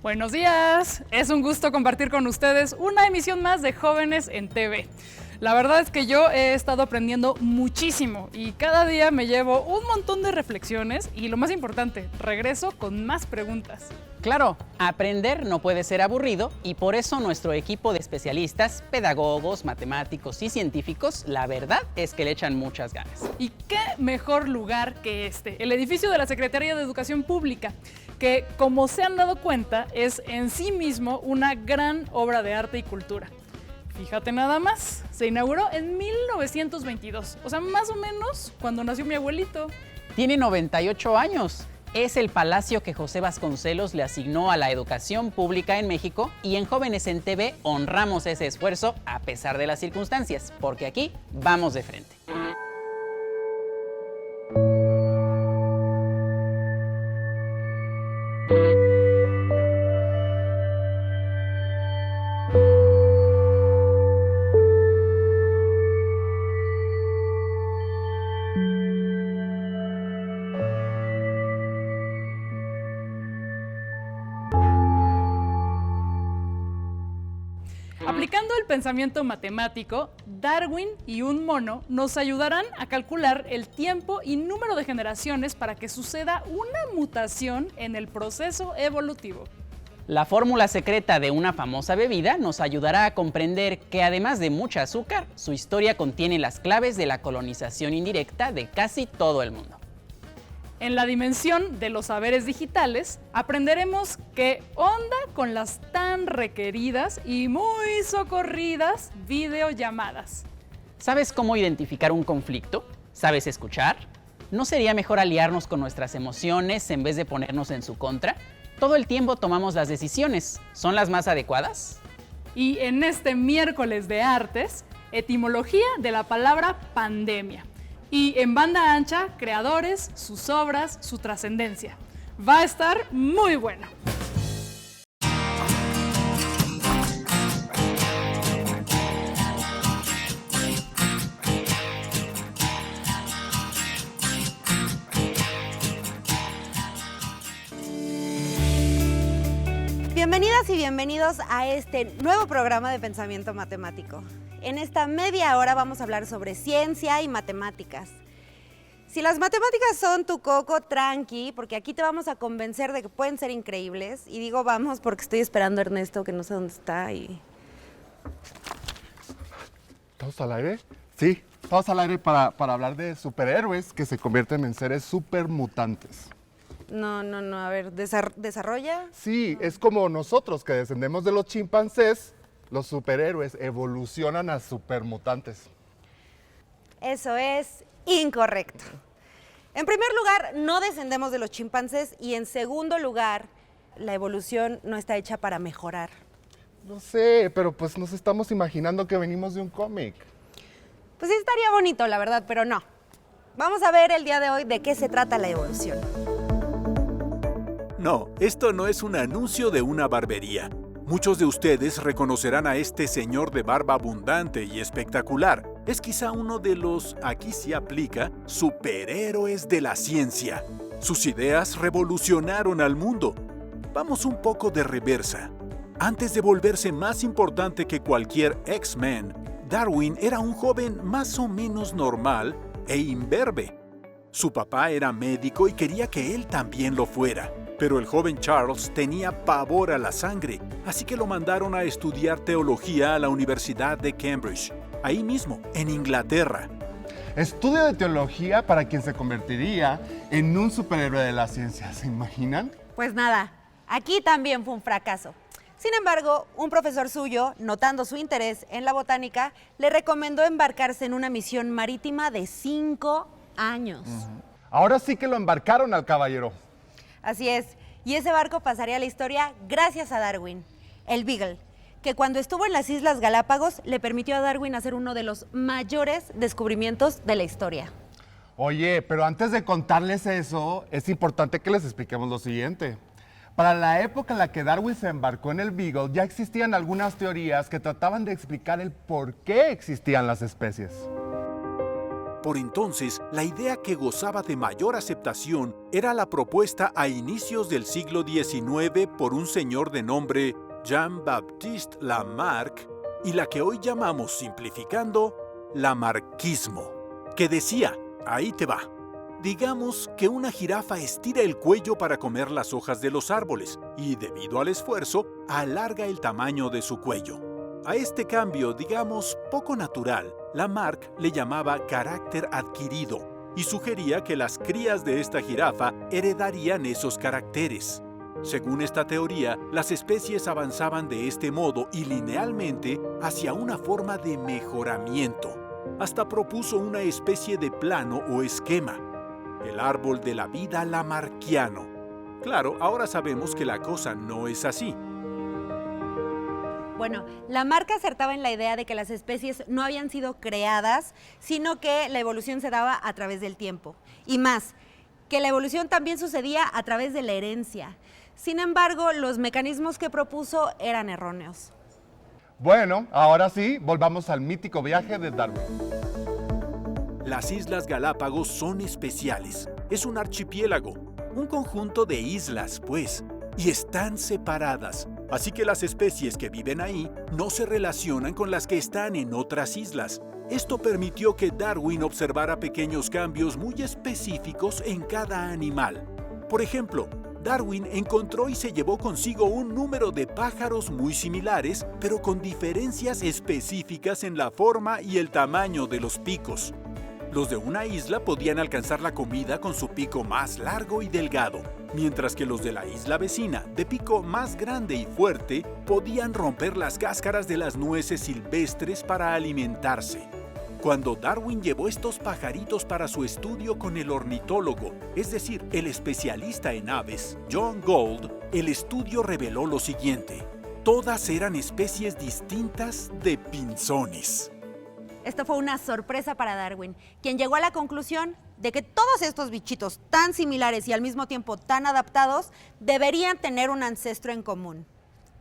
Buenos días, es un gusto compartir con ustedes una emisión más de Jóvenes en TV. La verdad es que yo he estado aprendiendo muchísimo y cada día me llevo un montón de reflexiones y lo más importante, regreso con más preguntas. Claro, aprender no puede ser aburrido y por eso nuestro equipo de especialistas, pedagogos, matemáticos y científicos, la verdad es que le echan muchas ganas. ¿Y qué mejor lugar que este? El edificio de la Secretaría de Educación Pública, que como se han dado cuenta es en sí mismo una gran obra de arte y cultura. Fíjate nada más, se inauguró en 1922, o sea, más o menos cuando nació mi abuelito. Tiene 98 años. Es el palacio que José Vasconcelos le asignó a la educación pública en México y en Jóvenes en TV honramos ese esfuerzo a pesar de las circunstancias, porque aquí vamos de frente. Aplicando el pensamiento matemático, Darwin y un mono nos ayudarán a calcular el tiempo y número de generaciones para que suceda una mutación en el proceso evolutivo. La fórmula secreta de una famosa bebida nos ayudará a comprender que además de mucha azúcar, su historia contiene las claves de la colonización indirecta de casi todo el mundo. En la dimensión de los saberes digitales, aprenderemos qué onda con las tan requeridas y muy socorridas videollamadas. ¿Sabes cómo identificar un conflicto? ¿Sabes escuchar? ¿No sería mejor aliarnos con nuestras emociones en vez de ponernos en su contra? Todo el tiempo tomamos las decisiones. ¿Son las más adecuadas? Y en este miércoles de artes, etimología de la palabra pandemia. Y en banda ancha, creadores, sus obras, su trascendencia. Va a estar muy bueno. Bienvenidas y bienvenidos a este nuevo programa de Pensamiento Matemático. En esta media hora vamos a hablar sobre ciencia y matemáticas. Si las matemáticas son tu coco, tranqui, porque aquí te vamos a convencer de que pueden ser increíbles. Y digo vamos porque estoy esperando a Ernesto, que no sé dónde está. ¿Estamos al aire? Sí, estamos al aire para hablar de superhéroes que se convierten en seres supermutantes. No, a ver, ¿desarrolla? Sí, es como nosotros que descendemos de los chimpancés, los superhéroes evolucionan a supermutantes. Eso es incorrecto. En primer lugar, no descendemos de los chimpancés y en segundo lugar, la evolución no está hecha para mejorar. No sé, pero pues nos estamos imaginando que venimos de un cómic. Pues sí estaría bonito, la verdad, pero no. Vamos a ver el día de hoy de qué se trata la evolución. No, esto no es un anuncio de una barbería. Muchos de ustedes reconocerán a este señor de barba abundante y espectacular. Es quizá uno de los, aquí sí aplica, superhéroes de la ciencia. Sus ideas revolucionaron al mundo. Vamos un poco de reversa. Antes de volverse más importante que cualquier X-Men, Darwin era un joven más o menos normal e imberbe. Su papá era médico y quería que él también lo fuera. Pero el joven Charles tenía pavor a la sangre, así que lo mandaron a estudiar teología a la Universidad de Cambridge, ahí mismo, en Inglaterra. Estudio de teología para quien se convertiría en un superhéroe de la ciencia, ¿se imaginan? Pues nada, aquí también fue un fracaso. Sin embargo, un profesor suyo, notando su interés en la botánica, le recomendó embarcarse en una misión marítima de 5 años. Ahora sí que lo embarcaron al caballero. Así es, y ese barco pasaría a la historia gracias a Darwin, el Beagle, que cuando estuvo en las Islas Galápagos le permitió a Darwin hacer uno de los mayores descubrimientos de la historia. Oye, pero antes de contarles eso, es importante que les expliquemos lo siguiente. Para la época en la que Darwin se embarcó en el Beagle, ya existían algunas teorías que trataban de explicar el por qué existían las especies. Por entonces, la idea que gozaba de mayor aceptación era la propuesta a inicios del siglo XIX por un señor de nombre Jean-Baptiste Lamarck y la que hoy llamamos, simplificando, lamarckismo, que decía, ahí te va. Digamos que una jirafa estira el cuello para comer las hojas de los árboles y, debido al esfuerzo, alarga el tamaño de su cuello. A este cambio, digamos, poco natural, Lamarck le llamaba carácter adquirido y sugería que las crías de esta jirafa heredarían esos caracteres. Según esta teoría, las especies avanzaban de este modo y linealmente hacia una forma de mejoramiento. Hasta propuso una especie de plano o esquema, el árbol de la vida lamarckiano. Claro, ahora sabemos que la cosa no es así. Bueno, Lamarck acertaba en la idea de que las especies no habían sido creadas, sino que la evolución se daba a través del tiempo. Y más, que la evolución también sucedía a través de la herencia. Sin embargo, los mecanismos que propuso eran erróneos. Bueno, ahora sí, volvamos al mítico viaje de Darwin. Las Islas Galápagos son especiales. Es un archipiélago, un conjunto de islas, pues, y están separadas. Así que las especies que viven ahí no se relacionan con las que están en otras islas. Esto permitió que Darwin observara pequeños cambios muy específicos en cada animal. Por ejemplo, Darwin encontró y se llevó consigo un número de pájaros muy similares, pero con diferencias específicas en la forma y el tamaño de los picos. Los de una isla podían alcanzar la comida con su pico más largo y delgado, mientras que los de la isla vecina, de pico más grande y fuerte, podían romper las cáscaras de las nueces silvestres para alimentarse. Cuando Darwin llevó estos pajaritos para su estudio con el ornitólogo, es decir, el especialista en aves, John Gould, el estudio reveló lo siguiente: todas eran especies distintas de pinzones. Esto fue una sorpresa para Darwin, quien llegó a la conclusión de que todos estos bichitos tan similares y al mismo tiempo tan adaptados deberían tener un ancestro en común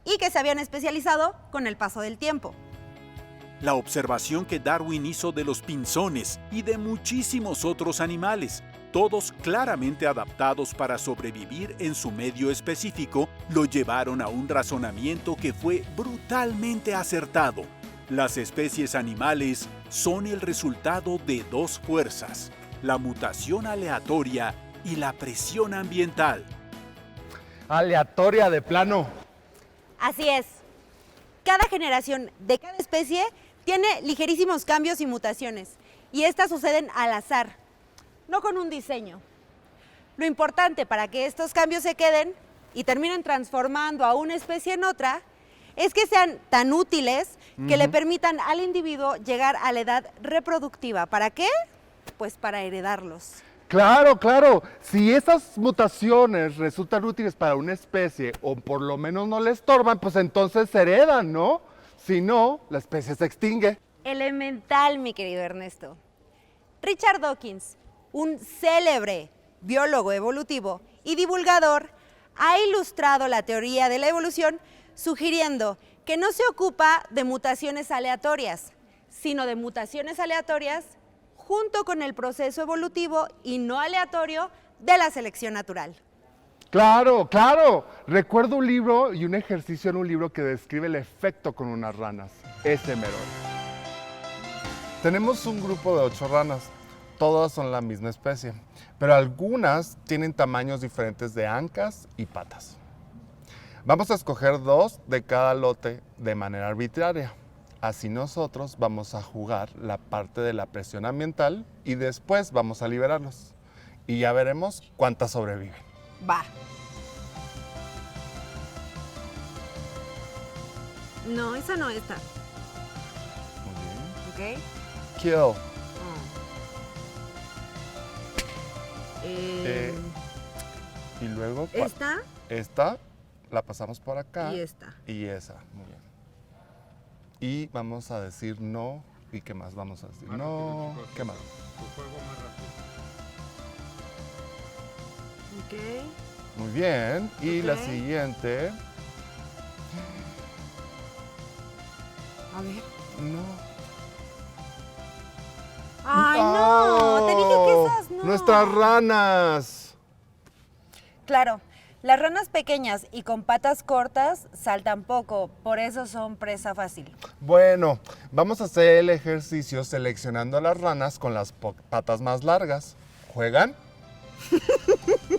y que se habían especializado con el paso del tiempo. La observación que Darwin hizo de los pinzones y de muchísimos otros animales, todos claramente adaptados para sobrevivir en su medio específico, lo llevaron a un razonamiento que fue brutalmente acertado. Las especies animales son el resultado de dos fuerzas: la mutación aleatoria y la presión ambiental. Aleatoria de plano. Así es. Cada generación de cada especie tiene ligerísimos cambios y mutaciones, y estas suceden al azar, no con un diseño. Lo importante para que estos cambios se queden y terminen transformando a una especie en otra es que sean tan útiles que le permitan al individuo llegar a la edad reproductiva. ¿Para qué? Pues para heredarlos. Claro, claro. Si esas mutaciones resultan útiles para una especie o por lo menos no le estorban, pues entonces se heredan, ¿no? Si no, la especie se extingue. Elemental, mi querido Ernesto. Richard Dawkins, un célebre biólogo evolutivo y divulgador, ha ilustrado la teoría de la evolución sugiriendo que no se ocupa de mutaciones aleatorias, sino de mutaciones aleatorias junto con el proceso evolutivo y no aleatorio de la selección natural. Claro, claro. Recuerdo un libro y un ejercicio en un libro que describe el efecto con unas ranas. Ese mero. Tenemos un grupo de 8 ranas. Todas son la misma especie, pero algunas tienen tamaños diferentes de ancas y patas. Vamos a escoger 2 de cada lote de manera arbitraria. Así nosotros vamos a jugar la parte de la presión ambiental y después vamos a liberarlos. Y ya veremos cuántas sobreviven. Va. No, esa no está. Muy bien. ¿Ok? Kill. Y luego ¿Esta? esta la pasamos por acá. Y esta. Y esa. Muy bien. Y vamos a decir no. ¿Y qué más vamos a decir? No. ¿Qué más? Ok. Muy bien. Y la Ok. siguiente. A ver. No. Ay, no, te dije que esas no. ¡Nuestras ranas! Claro, las ranas pequeñas y con patas cortas saltan poco, por eso son presa fácil. Bueno, vamos a hacer el ejercicio seleccionando a las ranas con las patas más largas. ¿Juegan?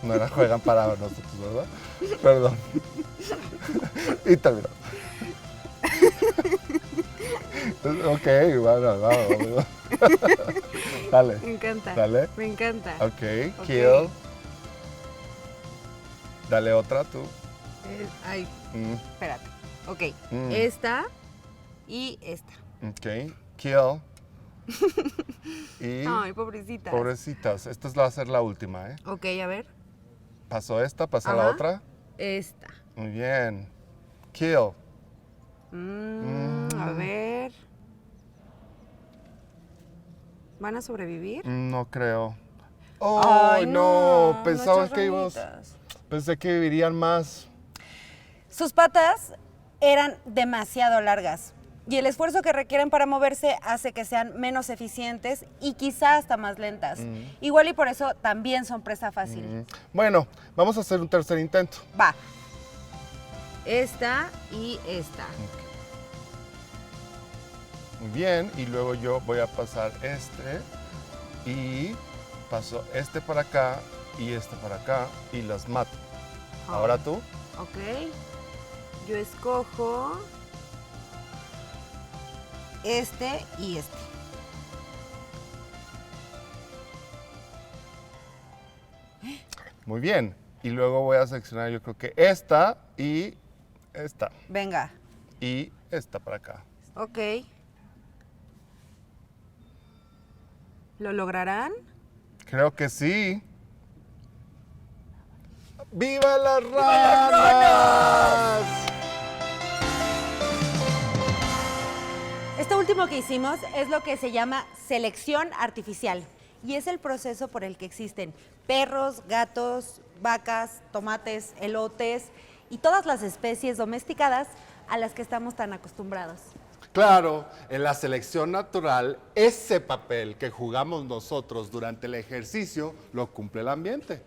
No era juegan para nosotros, ¿verdad? Perdón. Y terminó. Ok, bueno, vamos. Dale. Me encanta. Dale. Me encanta. Ok, kill. Dale otra tú. Ay, espérate. Ok, Mm. esta y esta. Ok, kill. Y Ay, pobrecitas. pobrecitas, esta va a ser la última, ¿eh? Ok, a ver. Pasó esta, pasa la Ajá. otra. Esta. Muy bien. Kill. A ver. ¿Van a sobrevivir? No creo. ¡Oh, Ay, no! Pensaba nuestras que íbamos. ranitas. Pensé que vivirían más. Sus patas eran demasiado largas y el esfuerzo que requieren para moverse hace que sean menos eficientes y quizá hasta más lentas. Igual y por eso también son presa fácil. Bueno, vamos a hacer un tercer intento. Va. Esta y esta. Muy bien, y luego yo voy a pasar este y paso este para acá y este para acá y las mato. Ahora tú. Ok. Yo escojo este y este. Muy bien. Y luego voy a seleccionar yo creo que esta y esta. Venga. Y esta para acá. Ok. ¿Lo lograrán? Creo que sí. ¡Viva las ranas! Esto último que hicimos es lo que se llama selección artificial y es el proceso por el que existen perros, gatos, vacas, tomates, elotes y todas las especies domesticadas a las que estamos tan acostumbrados. Claro, en la selección natural, ese papel que jugamos nosotros durante el ejercicio lo cumple el ambiente,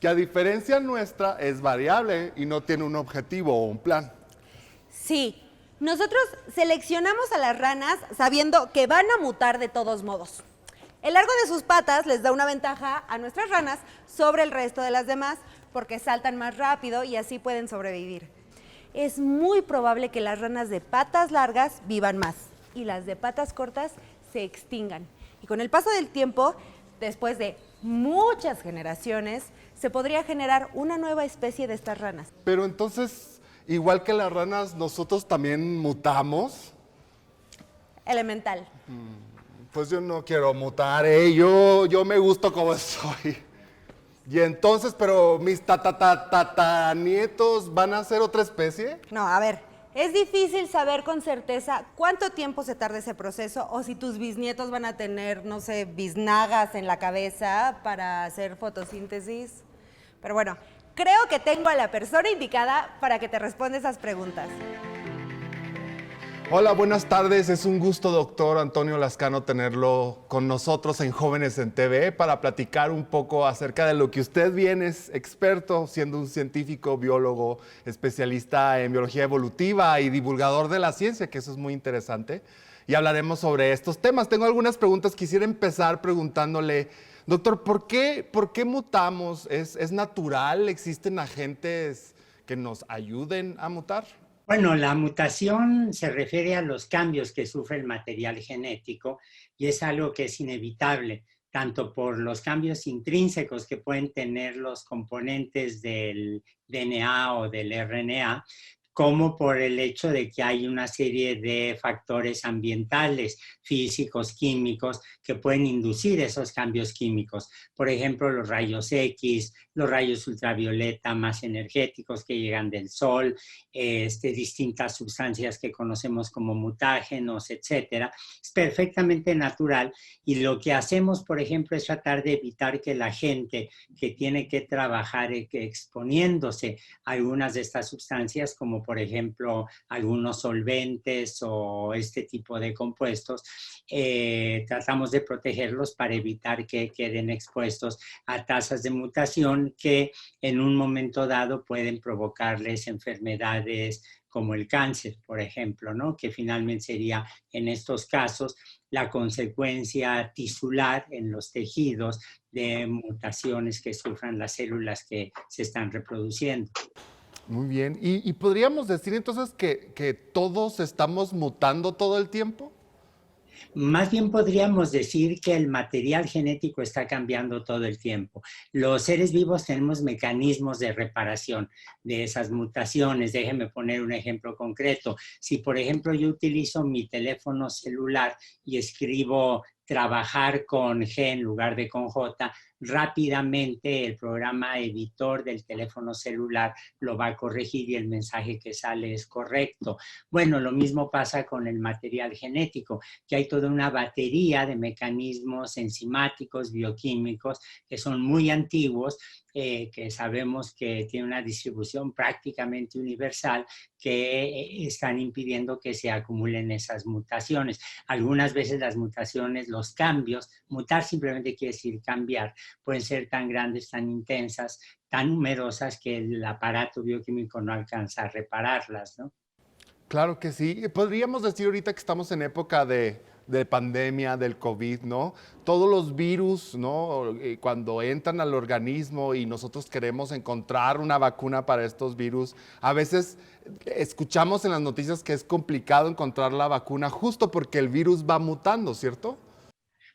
que a diferencia nuestra es variable y no tiene un objetivo o un plan. Sí, nosotros seleccionamos a las ranas sabiendo que van a mutar de todos modos. El largo de sus patas les da una ventaja a nuestras ranas sobre el resto de las demás porque saltan más rápido y así pueden sobrevivir. Es muy probable que las ranas de patas largas vivan más y las de patas cortas se extingan. Y con el paso del tiempo, después de muchas generaciones, se podría generar una nueva especie de estas ranas. Pero entonces, igual que las ranas, nosotros también mutamos. Elemental. Pues yo no quiero mutar, yo me gusto como soy. Y entonces, pero mis nietos van a ser otra especie. No, a ver, es difícil saber con certeza cuánto tiempo se tarda ese proceso o si tus bisnietos van a tener, no sé, biznagas en la cabeza para hacer fotosíntesis. Pero bueno, creo que tengo a la persona indicada para que te responda esas preguntas. Hola, buenas tardes. Es un gusto, doctor Antonio Lascano, tenerlo con nosotros en Jóvenes en TV para platicar un poco acerca de lo que usted bien es experto, siendo un científico, biólogo, especialista en biología evolutiva y divulgador de la ciencia, que eso es muy interesante. Y hablaremos sobre estos temas. Tengo algunas preguntas. Quisiera empezar preguntándole, doctor, ¿por qué mutamos? ¿Es natural? ¿Existen agentes que nos ayuden a mutar? Bueno, la mutación se refiere a los cambios que sufre el material genético y es algo que es inevitable, tanto por los cambios intrínsecos que pueden tener los componentes del DNA o del RNA, como por el hecho de que hay una serie de factores ambientales, físicos, químicos, que pueden inducir esos cambios químicos. Por ejemplo, los rayos X, los rayos ultravioleta más energéticos que llegan del sol, distintas sustancias que conocemos como mutágenos, etcétera. Es perfectamente natural y lo que hacemos, por ejemplo, es tratar de evitar que la gente que tiene que trabajar exponiéndose a algunas de estas sustancias, como por ejemplo, algunos solventes o este tipo de compuestos, tratamos de protegerlos para evitar que queden expuestos a tasas de mutación que en un momento dado pueden provocarles enfermedades como el cáncer, por ejemplo, ¿no? Que finalmente sería en estos casos la consecuencia tisular en los tejidos de mutaciones que sufran las células que se están reproduciendo. Muy bien. ¿Y podríamos decir entonces que todos estamos mutando todo el tiempo? Más bien podríamos decir que el material genético está cambiando todo el tiempo. Los seres vivos tenemos mecanismos de reparación de esas mutaciones. Déjenme poner un ejemplo concreto. Si, por ejemplo, yo utilizo mi teléfono celular y escribo trabajar con G en lugar de con J, rápidamente el programa editor del teléfono celular lo va a corregir y el mensaje que sale es correcto. Bueno, lo mismo pasa con el material genético, que hay toda una batería de mecanismos enzimáticos, bioquímicos, que son muy antiguos, que sabemos que tiene una distribución prácticamente universal, que están impidiendo que se acumulen esas mutaciones. Algunas veces las mutaciones, los cambios, mutar simplemente quiere decir cambiar, pueden ser tan grandes, tan intensas, tan numerosas que el aparato bioquímico no alcanza a repararlas, ¿no? Claro que sí. Podríamos decir ahorita que estamos en época de pandemia, del COVID, ¿no? Todos los virus, ¿no? Cuando entran al organismo y nosotros queremos encontrar una vacuna para estos virus, a veces escuchamos en las noticias que es complicado encontrar la vacuna justo porque el virus va mutando, ¿cierto?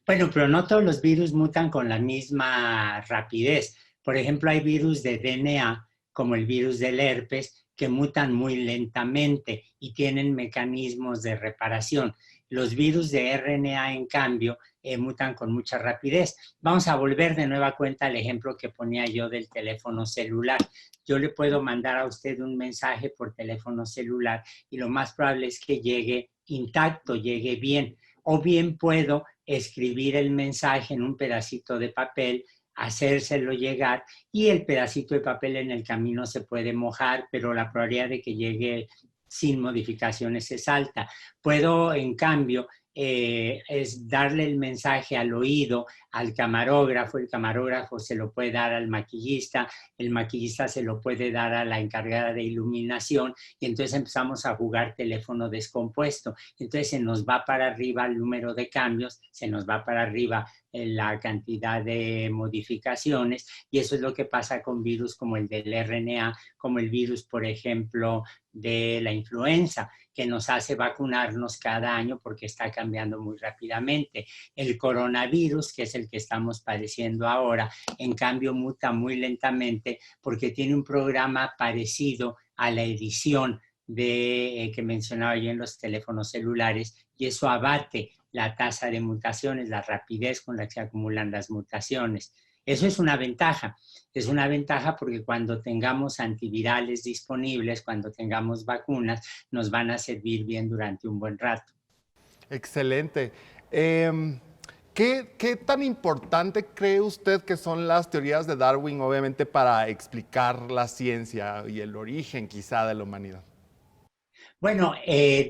Bueno, pero no todos los virus mutan con la misma rapidez. Por ejemplo, hay virus de DNA, como el virus del herpes, que mutan muy lentamente y tienen mecanismos de reparación. Los virus de RNA, en cambio, mutan con mucha rapidez. Vamos a volver de nueva cuenta al ejemplo que ponía yo del teléfono celular. Yo le puedo mandar a usted un mensaje por teléfono celular y lo más probable es que llegue intacto, llegue bien. O bien puedo escribir el mensaje en un pedacito de papel, hacérselo llegar y el pedacito de papel en el camino se puede mojar, pero la probabilidad de que llegue sin modificaciones es alta. Puedo, en cambio, es darle el mensaje al oído al camarógrafo, el camarógrafo se lo puede dar al maquillista, el maquillista se lo puede dar a la encargada de iluminación y entonces empezamos a jugar teléfono descompuesto. Entonces se nos va para arriba el número de cambios, se nos va para arriba la cantidad de modificaciones y eso es lo que pasa con virus como el del RNA, como el virus, por ejemplo, de la influenza, que nos hace vacunarnos cada año porque está cambiando muy rápidamente. El coronavirus, que es el que estamos padeciendo ahora, en cambio muta muy lentamente porque tiene un programa parecido a la edición que mencionaba yo en los teléfonos celulares y eso abate la tasa de mutaciones, la rapidez con la que se acumulan las mutaciones. Eso es una ventaja porque cuando tengamos antivirales disponibles, cuando tengamos vacunas, nos van a servir bien durante un buen rato. Excelente. ¿Qué tan importante cree usted que son las teorías de Darwin, obviamente, para explicar la ciencia y el origen quizá de la humanidad? Bueno,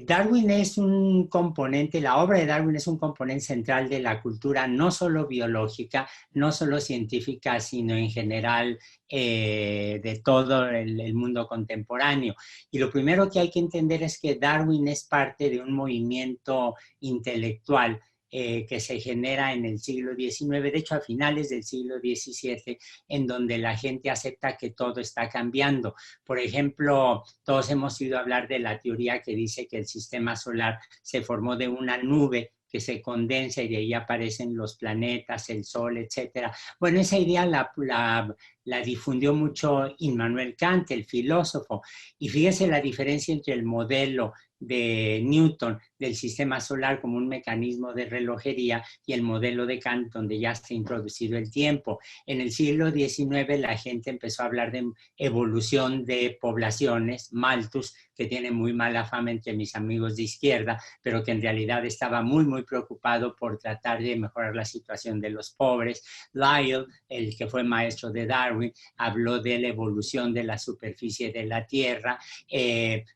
Darwin es un componente, la obra de Darwin es un componente central de la cultura, no solo biológica, no solo científica, sino en general de todo el mundo contemporáneo. Y lo primero que hay que entender es que Darwin es parte de un movimiento intelectual que se genera en el siglo XIX, de hecho a finales del siglo XVII, en donde la gente acepta que todo está cambiando. Por ejemplo, todos hemos oído hablar de la teoría que dice que el sistema solar se formó de una nube que se condensa y de ahí aparecen los planetas, el Sol, etc. Bueno, esa idea la difundió mucho Immanuel Kant, el filósofo, y fíjese la diferencia entre el modelo de Newton del sistema solar como un mecanismo de relojería y el modelo de Kant donde ya se ha introducido el tiempo. En el siglo XIX la gente empezó a hablar de evolución de poblaciones, Malthus, que tiene muy mala fama entre mis amigos de izquierda, pero que en realidad estaba muy preocupado por tratar de mejorar la situación de los pobres. Lyell, el que fue maestro de Darwin, Darwin habló de la evolución de la superficie de la Tierra.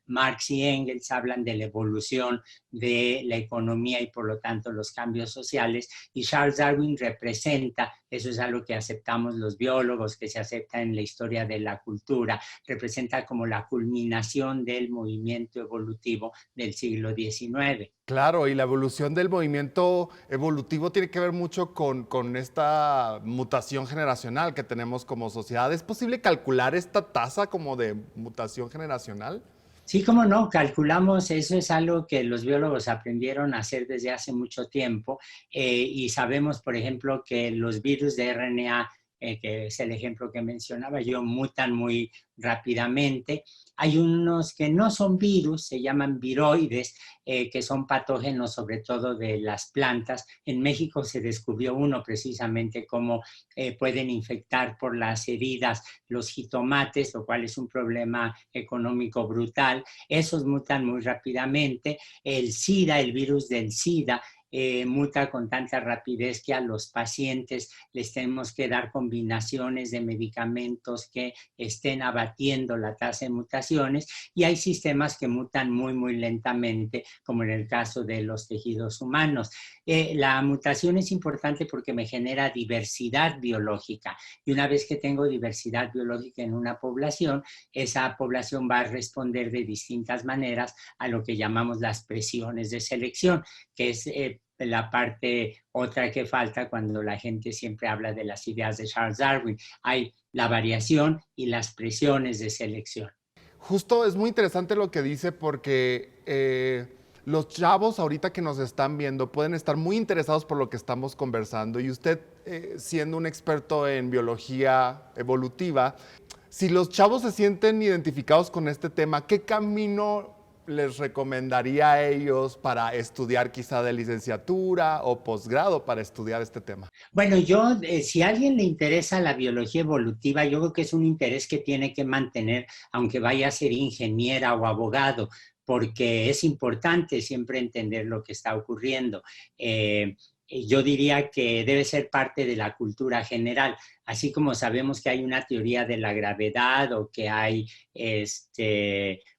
Marx y Engels hablan de la evolución de la economía y por lo tanto los cambios sociales, y Charles Darwin representa, eso es algo que aceptamos los biólogos, que se acepta en la historia de la cultura, representa como la culminación del movimiento evolutivo del siglo XIX. Claro, y la evolución del movimiento evolutivo tiene que ver mucho con esta mutación generacional que tenemos como sociedad. ¿Es posible calcular esta tasa como de mutación generacional? Sí, cómo no, calculamos, eso es algo que los biólogos aprendieron a hacer desde hace mucho tiempo, y sabemos, por ejemplo, que los virus de RNA, que es el ejemplo que mencionaba yo, mutan muy rápidamente. Hay unos que no son virus, se llaman viroides, que son patógenos sobre todo de las plantas. En México se descubrió uno precisamente cómo pueden infectar por las heridas los jitomates, lo cual es un problema económico brutal. Esos mutan muy rápidamente. El SIDA, el virus del SIDA, muta con tanta rapidez que a los pacientes les tenemos que dar combinaciones de medicamentos que estén abatiendo la tasa de mutaciones, y hay sistemas que mutan muy, muy lentamente, como en el caso de los tejidos humanos. La mutación es importante porque me genera diversidad biológica, y una vez que tengo diversidad biológica en una población, esa población va a responder de distintas maneras a lo que llamamos las presiones de selección, que es la parte otra que falta cuando la gente siempre habla de las ideas de Charles Darwin. Hay la variación y las presiones de selección. Justo es muy interesante lo que dice porque los chavos ahorita que nos están viendo pueden estar muy interesados por lo que estamos conversando, y usted, siendo un experto en biología evolutiva, si los chavos se sienten identificados con este tema, ¿qué camino les recomendaría a ellos para estudiar quizá de licenciatura o posgrado para estudiar este tema? Bueno, yo, si a alguien le interesa la biología evolutiva, yo creo que es un interés que tiene que mantener, aunque vaya a ser ingeniera o abogado, porque es importante siempre entender lo que está ocurriendo. Yo diría que debe ser parte de la cultura general, así como sabemos que hay una teoría de la gravedad o que hay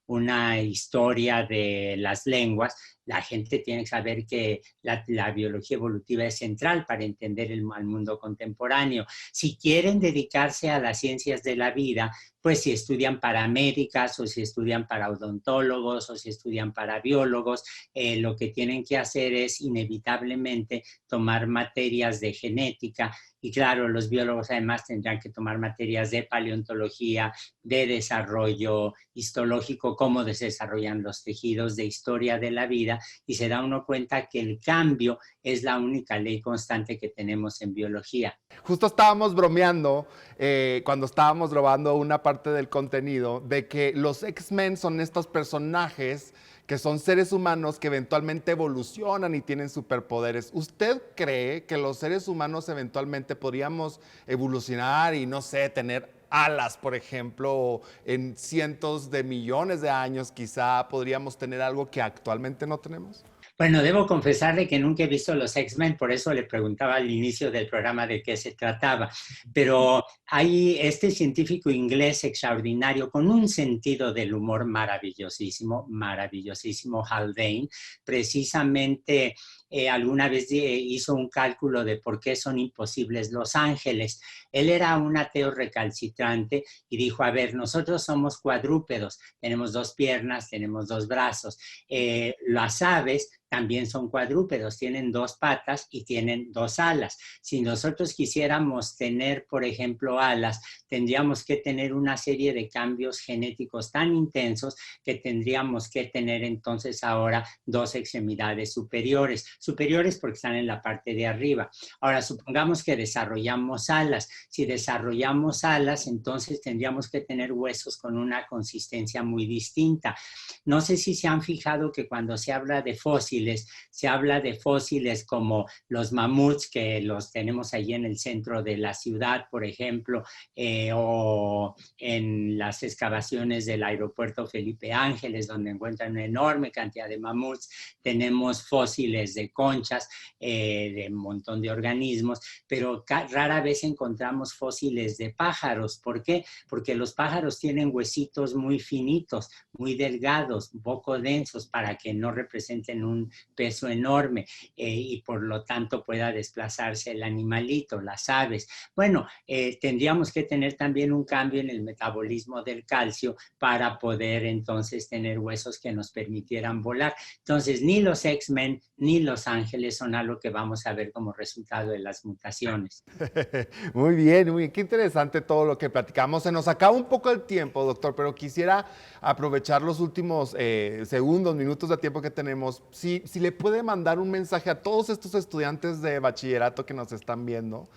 una historia de las lenguas. La gente tiene que saber que la biología evolutiva es central para entender el mundo contemporáneo. Si quieren dedicarse a las ciencias de la vida, pues si estudian para médicas o si estudian para odontólogos o si estudian para biólogos, lo que tienen que hacer es inevitablemente tomar materias de genética. Y claro, los biólogos además tendrán que tomar materias de paleontología, de desarrollo histológico, cómo se desarrollan los tejidos, de historia de la vida, y se da uno cuenta que el cambio es la única ley constante que tenemos en biología. Justo estábamos bromeando cuando estábamos grabando una parte del contenido de que los X-Men son estos personajes que son seres humanos que eventualmente evolucionan y tienen superpoderes. ¿Usted cree que los seres humanos eventualmente podríamos evolucionar y, no sé, tener alas, por ejemplo, o en cientos de millones de años quizá podríamos tener algo que actualmente no tenemos? Bueno, debo confesarle que nunca he visto los X-Men, por eso le preguntaba al inicio del programa de qué se trataba. Pero hay este científico inglés extraordinario con un sentido del humor maravillosísimo, Haldane, precisamente alguna vez hizo un cálculo de por qué son imposibles los ángeles. Él era un ateo recalcitrante y dijo, a ver, nosotros somos cuadrúpedos, tenemos 2 piernas, tenemos 2 brazos. Las aves también son cuadrúpedos, tienen 2 patas y tienen 2 alas. Si nosotros quisiéramos tener, por ejemplo, alas, tendríamos que tener una serie de cambios genéticos tan intensos que tendríamos que tener entonces ahora 2 extremidades superiores. Superiores porque están en la parte de arriba. Ahora, supongamos que desarrollamos alas. Si desarrollamos alas, entonces tendríamos que tener huesos con una consistencia muy distinta. No sé si se han fijado que cuando se habla de fósiles, fósiles. Se habla de fósiles como los mamuts, que los tenemos allí en el centro de la ciudad, por ejemplo, o en las excavaciones del aeropuerto Felipe Ángeles, donde encuentran una enorme cantidad de mamuts. Tenemos fósiles de conchas, de un montón de organismos, pero rara vez encontramos fósiles de pájaros. ¿Por qué? Porque los pájaros tienen huesitos muy finitos, muy delgados, un poco densos, para que no representen un peso enorme y por lo tanto pueda desplazarse el animalito, las aves. Bueno, tendríamos que tener también un cambio en el metabolismo del calcio para poder entonces tener huesos que nos permitieran volar. Entonces, ni los X-Men ni los ángeles son algo que vamos a ver como resultado de las mutaciones. Muy bien, qué interesante todo lo que platicamos. Se nos acaba un poco el tiempo, doctor, pero quisiera aprovechar los últimos segundos, minutos de tiempo que tenemos. Si le puede mandar un mensaje a todos estos estudiantes de bachillerato que nos están viendo,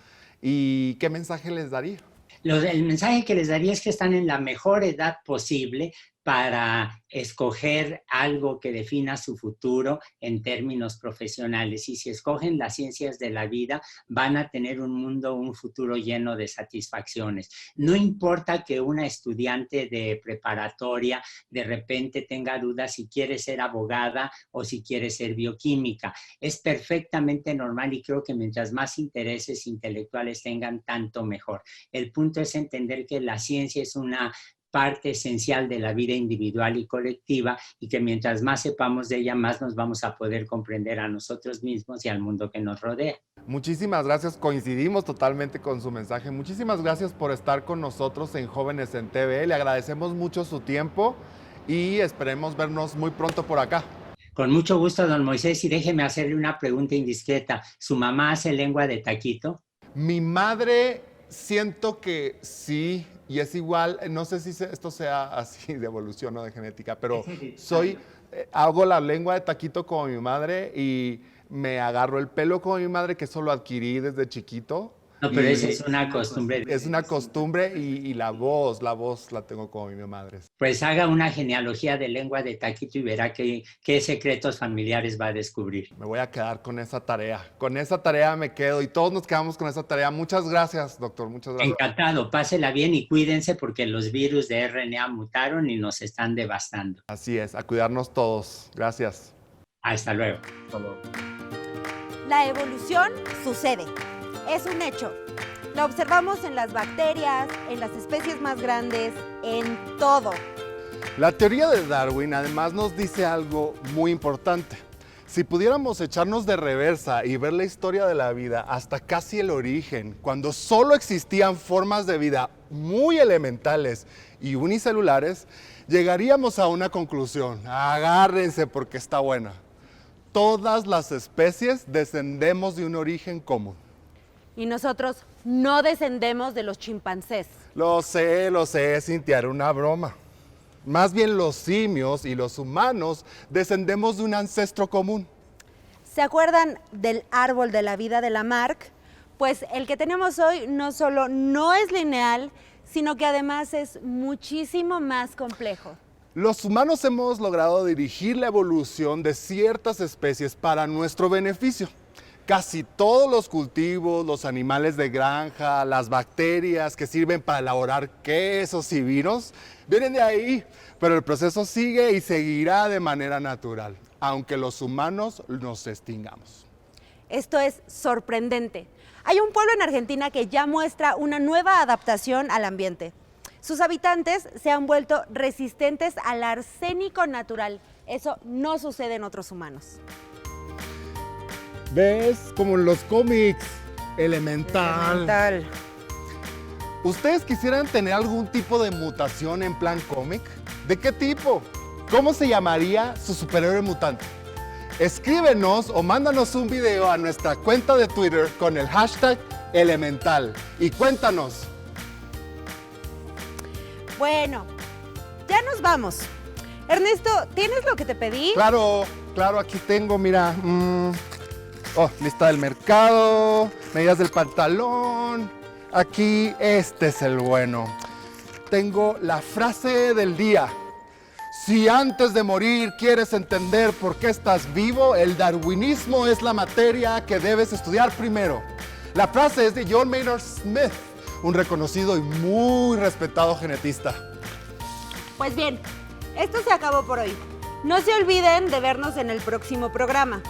¿y qué mensaje les daría? El mensaje que les daría es que están en la mejor edad posible para escoger algo que defina su futuro en términos profesionales. Y si escogen las ciencias de la vida, van a tener un mundo, un futuro lleno de satisfacciones. No importa que una estudiante de preparatoria de repente tenga dudas si quiere ser abogada o si quiere ser bioquímica. Es perfectamente normal y creo que mientras más intereses intelectuales tengan, tanto mejor. El punto es entender que la ciencia es una parte esencial de la vida individual y colectiva y que mientras más sepamos de ella, más nos vamos a poder comprender a nosotros mismos y al mundo que nos rodea. Muchísimas gracias, coincidimos totalmente con su mensaje. Muchísimas gracias por estar con nosotros en Jóvenes en TV. Le agradecemos mucho su tiempo y esperemos vernos muy pronto por acá. Con mucho gusto, don Moisés, y déjeme hacerle una pregunta indiscreta. ¿Su mamá hace lengua de taquito? Mi madre, siento que sí. Y es igual, no sé si esto sea así de evolución o de genética, pero hago la lengua de taquito como mi madre y me agarro el pelo como mi madre, que eso lo adquirí desde chiquito. No, pero esa es una costumbre. Es una costumbre y la voz la tengo como mi madre. Pues haga una genealogía de lengua de taquito y verá qué secretos familiares va a descubrir. Me voy a quedar con esa tarea. Con esa tarea me quedo y todos nos quedamos con esa tarea. Muchas gracias, doctor. Muchas gracias. Encantado. Pásela bien y cuídense porque los virus de RNA mutaron y nos están devastando. Así es, a cuidarnos todos. Gracias. Hasta luego. Hasta luego. La evolución sucede. Es un hecho. La observamos en las bacterias, en las especies más grandes, en todo. La teoría de Darwin además nos dice algo muy importante. Si pudiéramos echarnos de reversa y ver la historia de la vida hasta casi el origen, cuando solo existían formas de vida muy elementales y unicelulares, llegaríamos a una conclusión. Agárrense porque está buena. Todas las especies descendemos de un origen común. Y nosotros no descendemos de los chimpancés. Lo sé, Cintia, era una broma. Más bien los simios y los humanos descendemos de un ancestro común. ¿Se acuerdan del árbol de la vida de Lamarck? Pues el que tenemos hoy no solo no es lineal, sino que además es muchísimo más complejo. Los humanos hemos logrado dirigir la evolución de ciertas especies para nuestro beneficio. Casi todos los cultivos, los animales de granja, las bacterias que sirven para elaborar quesos y vinos, vienen de ahí, pero el proceso sigue y seguirá de manera natural, aunque los humanos nos extingamos. Esto es sorprendente. Hay un pueblo en Argentina que ya muestra una nueva adaptación al ambiente. Sus habitantes se han vuelto resistentes al arsénico natural. Eso no sucede en otros humanos. ¿Ves? Como en los cómics. Elemental. ¿Ustedes quisieran tener algún tipo de mutación en plan cómic? ¿De qué tipo? ¿Cómo se llamaría su superhéroe mutante? Escríbenos o mándanos un video a nuestra cuenta de Twitter con el hashtag Elemental y cuéntanos. Bueno, ya nos vamos. Ernesto, ¿tienes lo que te pedí? Claro, aquí tengo, mira. Lista del mercado, medidas del pantalón. Aquí, este es el bueno. Tengo la frase del día. Si antes de morir quieres entender por qué estás vivo, el darwinismo es la materia que debes estudiar primero. La frase es de John Maynard Smith, un reconocido y muy respetado genetista. Pues bien, esto se acabó por hoy. No se olviden de vernos en el próximo programa.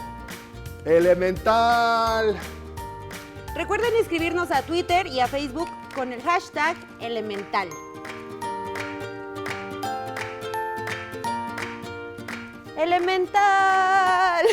Elemental. Recuerden inscribirnos a Twitter y a Facebook con el hashtag Elemental. Elemental.